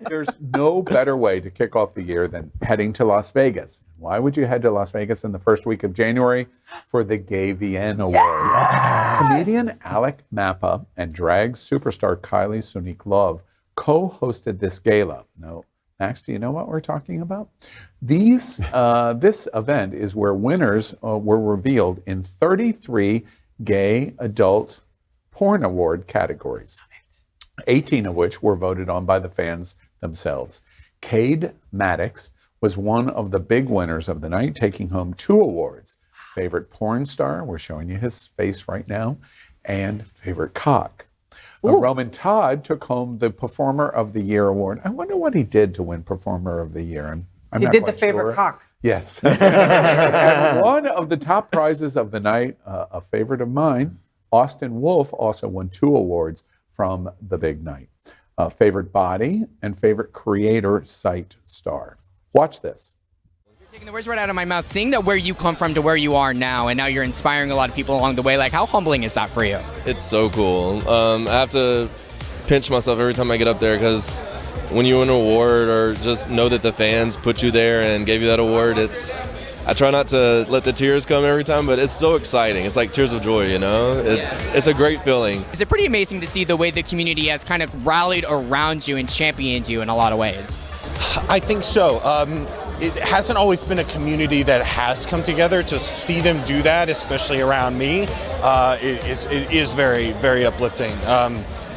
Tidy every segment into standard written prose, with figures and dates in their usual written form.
There's no better way to kick off the year than heading to Las Vegas. Why would you head to Las Vegas in the first week of January? For the GayVN Awards. Yes! Comedian Alec Mapa and drag superstar Kylie Sonique Love co-hosted this gala. No, Max, do you know what we're talking about? This event is where winners were revealed in 33 gay adult porn award categories, 18 of which were voted on by the fans themselves. Cade Maddox was one of the big winners of the night, taking home 2 awards. Favorite porn star, we're showing you his face right now, and favorite cock. Roman Todd took home the Performer of the Year award. I wonder what he did to win Performer of the Year. I'm he not did quite the favorite sure. cock. Yes. And one of the top prizes of the night, a favorite of mine, Austin Wolf also won 2 awards from the big night. Favorite body and favorite creator site star. Watch this. You're taking the words right out of my mouth. Seeing that where you come from to where you are now, and now you're inspiring a lot of people along the way, like how humbling is that for you? It's so cool. I have to pinch myself every time I get up there because when you win an award or just know that the fans put you there and gave you that award, I try not to let the tears come every time, but it's so exciting. It's like tears of joy, you know? It's a great feeling. Is it pretty amazing to see the way the community has kind of rallied around you and championed you in a lot of ways? I think so. It hasn't always been a community that has come together. To see them do that, especially around me, it is very, very uplifting.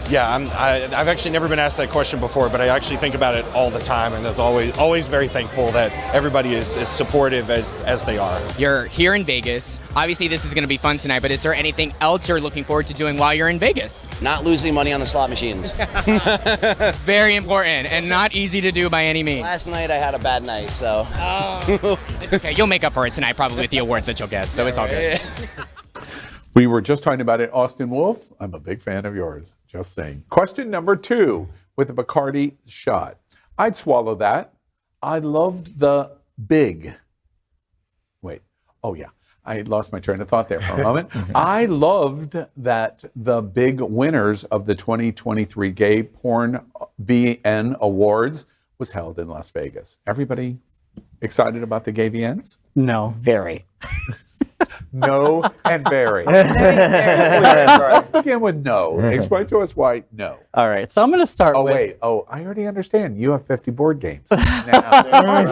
I've actually never been asked that question before, but I actually think about it all the time, and it's always very thankful that everybody is supportive as they are. You're here in Vegas. Obviously, this is going to be fun tonight, but is there anything else you're looking forward to doing while you're in Vegas? Not losing money on the slot machines. Very important and not easy to do by any means. Last night I had a bad night, so. It's okay. You'll make up for it tonight, probably with the awards that you'll get, so it's all good. We were just talking about it, Austin Wolf. I'm a big fan of yours, just saying. Question number 2 with the Bacardi shot. I'd swallow that. I loved the big. Wait, oh yeah, I lost my train of thought there for a moment. I loved that the big winners of the 2023 Gay Porn VN Awards was held in Las Vegas. Everybody excited about the GayVNs? No. Very. No and very. Let's begin with no. Explain to us why no. All right, so I'm going to start with... Wait. Oh, I already understand. You have 50 board games. Now,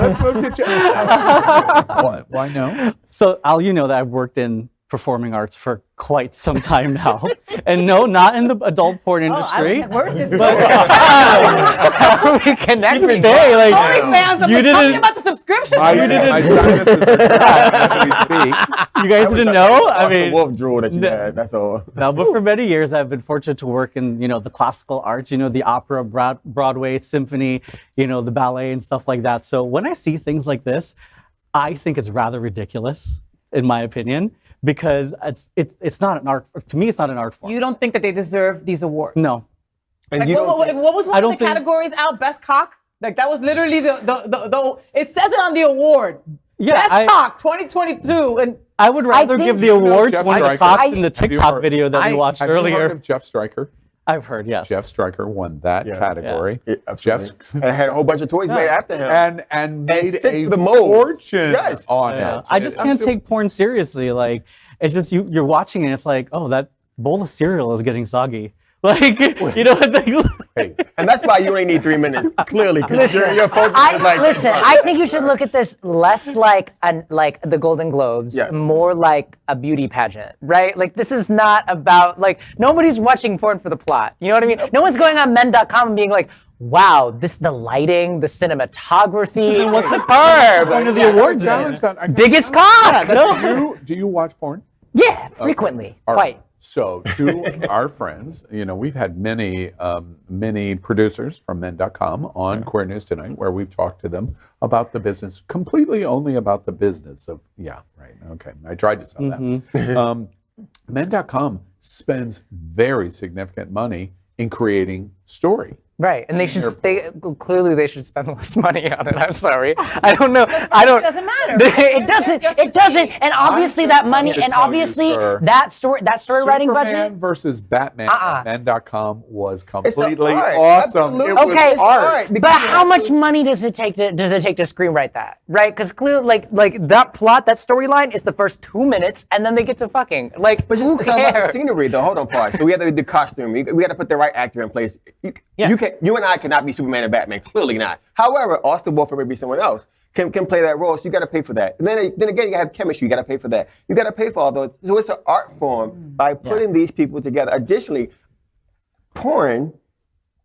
let's move to Jeff. Why no? So, Al, you know that I've worked in performing arts for quite some time now. And no, not in the adult porn industry. Where's this How we connected today? Like, OnlyFans, you talking didn't... about the subscription. My stylist is as we speak. You guys didn't know? I mean, wolf drool that you had, that's all. No, but for many years, I've been fortunate to work in, the classical arts, the opera, Broadway, symphony, the ballet and stuff like that. So when I see things like this, I think it's rather ridiculous, in my opinion, because it's not an art. To me, it's not an art form. You don't think that they deserve these awards? No. And like, what was one of the categories out? Best cock? Like that was literally the it says it on the award. Yeah, Best cock 2022. And I would rather give the award to one of the cocks in the TikTok video that we watched earlier. Have you heard of Jeff Stryker? I've heard, yes. Jeff Stryker won that category. Yeah, absolutely. And had a whole bunch of toys made after him. And made a the fortune on it. I just can't take porn seriously. Like, it's just you're watching it and it's like, oh, that bowl of cereal is getting soggy. Like, and that's why you ain't need 3 minutes, clearly, because your focus is like... Listen, I think you should look at this less like the Golden Globes, more like a beauty pageant, right? Like, this is not about, nobody's watching porn for the plot. You know what I mean? No one's going on men.com and being like, wow, the lighting, the cinematography was superb. One of the awards. Biggest cock! Do you watch porn? Yeah, frequently, quite. So to our friends, we've had many producers from men.com on Queer News Tonight where we've talked to them about the business, completely only about the business of, I tried to sell that. Men.com spends very significant money in creating story. Right, and clearly they should spend less money on it. I'm sorry, I don't know. I don't. It doesn't matter. It doesn't. It doesn't. And obviously that money, and obviously that story writing budget. Superman versus Batman at Men.com was completely art. awesome. Absolutely. It was Okay, art. but how much money does it take to screenwrite that? Right? Because clearly, like that plot, that storyline is the first 2 minutes, and then they get to fucking like. But who it's all about the cares? scenery, the hold on part. So we have to do the costume. We got to put the right actor in place. You and I cannot be Superman and Batman. Clearly not. However, Austin Wolf or maybe someone else can play that role. So you got to pay for that. And then again, you got to have chemistry. You got to pay for that. You got to pay for all those. So it's an art form by putting these people together. Additionally, porn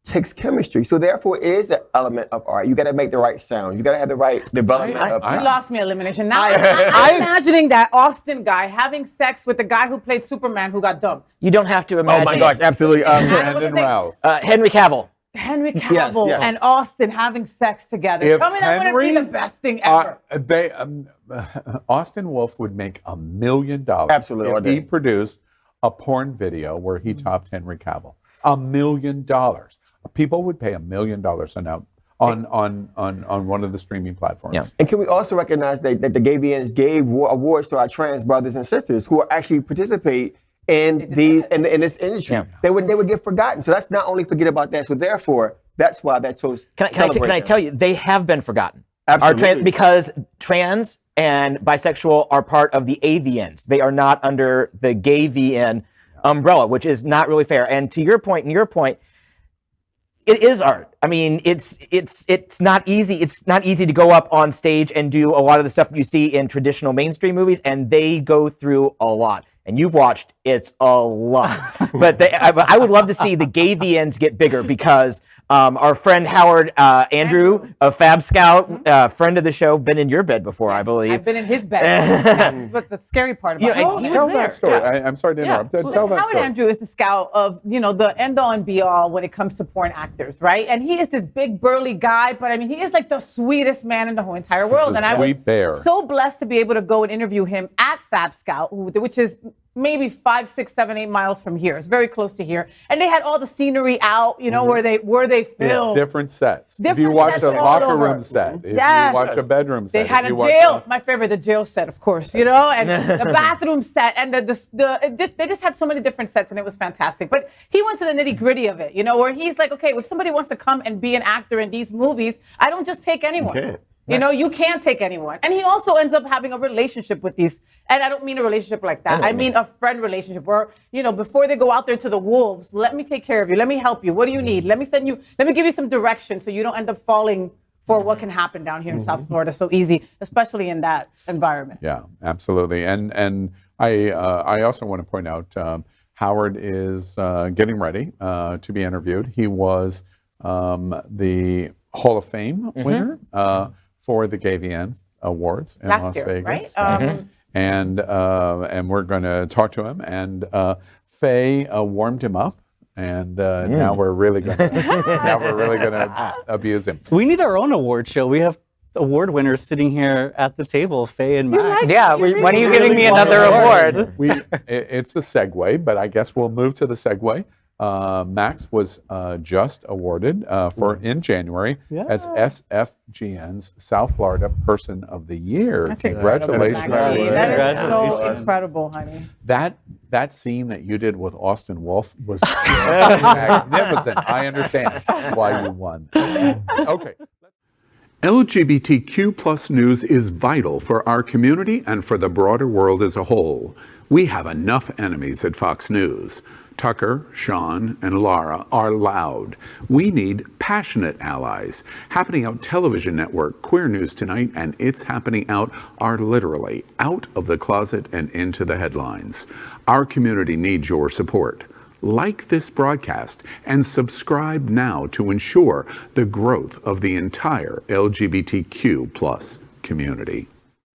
takes chemistry. So therefore, it is an element of art. You got to make the right sound. You got to have the right development of You lost me elimination. Now I'm imagining that Austin guy having sex with the guy who played Superman who got dumped. You don't have to imagine. Oh my gosh, absolutely. Brandon Routh. Henry Cavill. Henry Cavill yes. and Austin having sex together. If Tell me that wouldn't be the best thing ever. Austin Wolf would make $1 million Absolutely, all if he day. produced a porn video where he topped Henry Cavill. $1 million. People would pay $1 million on one of the streaming platforms. Yeah. And can we also recognize that the GayVNs gave awards to our trans brothers and sisters who actually participate in in this industry? Yeah. They would get forgotten. So let's not only forget about that. So therefore, that's why that's so. Can I tell you, they have been forgotten. Absolutely. Because trans and bisexual are part of the AVNs. They are not under the GayVN umbrella, which is not really fair. And to your point, it is art. I mean, it's not easy. It's not easy to go up on stage and do a lot of the stuff that you see in traditional mainstream movies, and they go through a lot. And you've watched, it's a lot. But I would love to see the GayVNs get bigger because our friend Howard Andrew of Fab Scout, friend of the show, been in your bed before, I believe. I've been in his bed. That's what the scary part about it. He Tell was that there. story. I'm sorry to interrupt. Tell that Howard story. Andrew is the scout of, the end all and be all when it comes to porn actors, right? And he is this big burly guy, but I mean, he is like the sweetest man in the whole entire world. He's a And I was sweet bear. so blessed to be able to go and interview him at Fab Scout, which is maybe 5, 6, 7, 8 miles from here. It's very close to here. And they had all the scenery out, where they filmed. It's different sets. If Different you watch sets a all locker over. room set, if Yes. you watch a bedroom set, They had if a you watch jail, my favorite, the jail set, of course, and the bathroom set, and they just had so many different sets, and it was fantastic. But he went to the nitty gritty of it, where he's like, okay, if somebody wants to come and be an actor in these movies, I don't just take anyone. can't. You can't take anyone. And he also ends up having a relationship with these, and I don't mean a relationship like that. I mean a friend relationship where, before they go out there to the wolves, let me take care of you. Let me help you. What do you need? Let me give you some direction so you don't end up falling for what can happen down here in South Florida so easy, especially in that environment. Yeah, absolutely. And I also want to point out Howard is getting ready to be interviewed. He was the Hall of Fame winner for the GayVN Awards in Last Las year, Vegas. right? And we're going to talk to him. And Faye warmed him up. And now we're really going to abuse him. We need our own award show. We have award winners sitting here at the table, Faye and Max. When are you giving me another award? It's a segue, but I guess we'll move to the segue. Max was just awarded in January as SFGN's South Florida Person of the Year. Congratulations! That is so incredible, honey. That scene that you did with Austin Wolf was magnificent. I understand why you won. Okay. LGBTQ plus news is vital for our community and for the broader world as a whole. We have enough enemies at Fox News. Tucker, Sean, and Laura are loud. We need passionate allies. Happening Out Television Network, Queer News Tonight, and It's Happening Out are literally out of the closet and into the headlines. Our community needs your support. Like this broadcast and subscribe now to ensure the growth of the entire LGBTQ plus community.